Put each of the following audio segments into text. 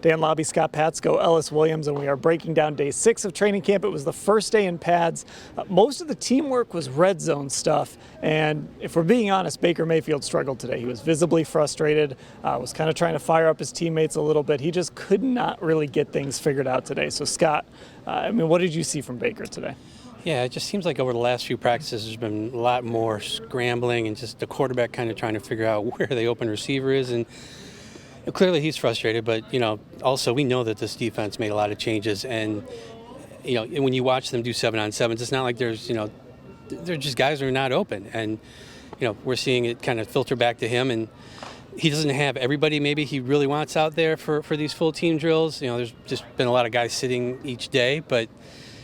Dan Labbe, Scott Patsko, Ellis Williams, and we are breaking down day 6 of training camp. It was the first day in pads. Most of the teamwork was red zone stuff, and if we're being honest, Baker Mayfield struggled today. He was visibly frustrated, was kind of trying to fire up his teammates a little bit. He just could not really get things figured out today. So Scott, what did you see from Baker today? Yeah, it just seems like over the last few practices there's been a lot more scrambling and just the quarterback kind of trying to figure out where the open receiver is. And clearly he's frustrated, but, also we know that this defense made a lot of changes. And, when you watch them do 7-on-7s, it's not like they're just guys who are not open. And, we're seeing it kind of filter back to him. And he doesn't have everybody maybe he really wants out there for these full team drills. There's just been a lot of guys sitting each day, but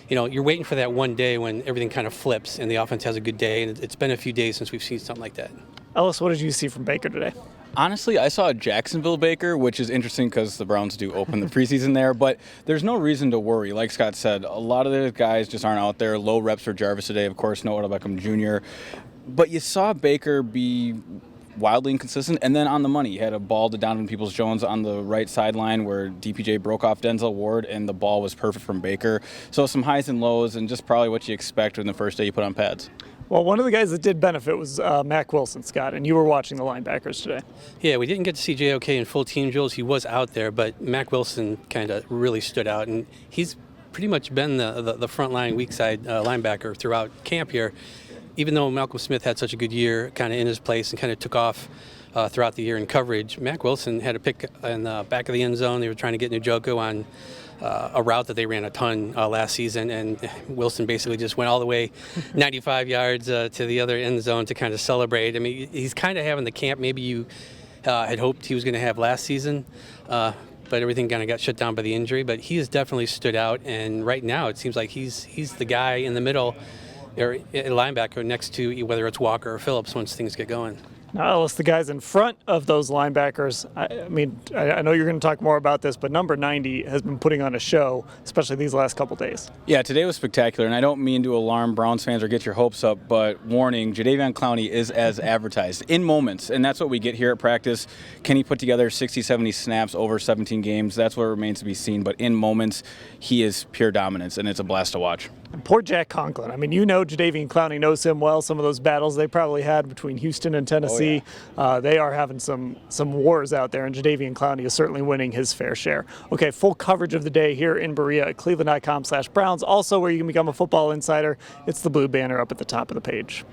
you're waiting for that one day when everything kind of flips and the offense has a good day, and it's been a few days since we've seen something like that. Ellis, what did you see from Baker today? Honestly, I saw a Jacksonville Baker, which is interesting because the Browns do open the preseason there, but there's no reason to worry. Like Scott said, a lot of the guys just aren't out there. Low reps for Jarvis today, of course, no Odell Beckham Jr. But you saw Baker be wildly inconsistent, and then on the money. He had a ball to Donovan Peoples-Jones on the right sideline where DPJ broke off Denzel Ward, and the ball was perfect from Baker. So some highs and lows, and just probably what you expect in the first day you put on pads. Well, one of the guys that did benefit was Mack Wilson, Scott, and you were watching the linebackers today. Yeah, we didn't get to see JOK in full team drills. He was out there, but Mack Wilson kind of really stood out, and he's pretty much been the frontline weak side linebacker throughout camp here. Even though Malcolm Smith had such a good year kind of in his place and kind of took off throughout the year in coverage, Mack Wilson had a pick in the back of the end zone. They were trying to get Njoku on a route that they ran a ton last season, and Wilson basically just went all the way 95 yards to the other end zone to kind of celebrate. I mean, he's kind of having the camp maybe you had hoped he was going to have last season, but everything kind of got shut down by the injury. But he has definitely stood out, and right now it seems like he's the guy in the middle, or a linebacker next to whether it's Walker or Phillips once things get going. Now, Ellis, the guys in front of those linebackers, I know you're going to talk more about this, but number 90 has been putting on a show, especially these last couple days. Yeah, today was spectacular, and I don't mean to alarm Browns fans or get your hopes up, but warning, Jadeveon Clowney is as advertised in moments, and that's what we get here at practice. Can he put together 60, 70 snaps over 17 games? That's what remains to be seen, but in moments, he is pure dominance, and it's a blast to watch. And poor Jack Conklin. I mean, Jadeveon Clowney knows him well. Some of those battles they probably had between Houston and Tennessee, they are having some wars out there, and Jadeveon Clowney is certainly winning his fair share. Okay, full coverage of the day here in Berea at cleveland.com/Browns. Also, where you can become a football insider, it's the blue banner up at the top of the page.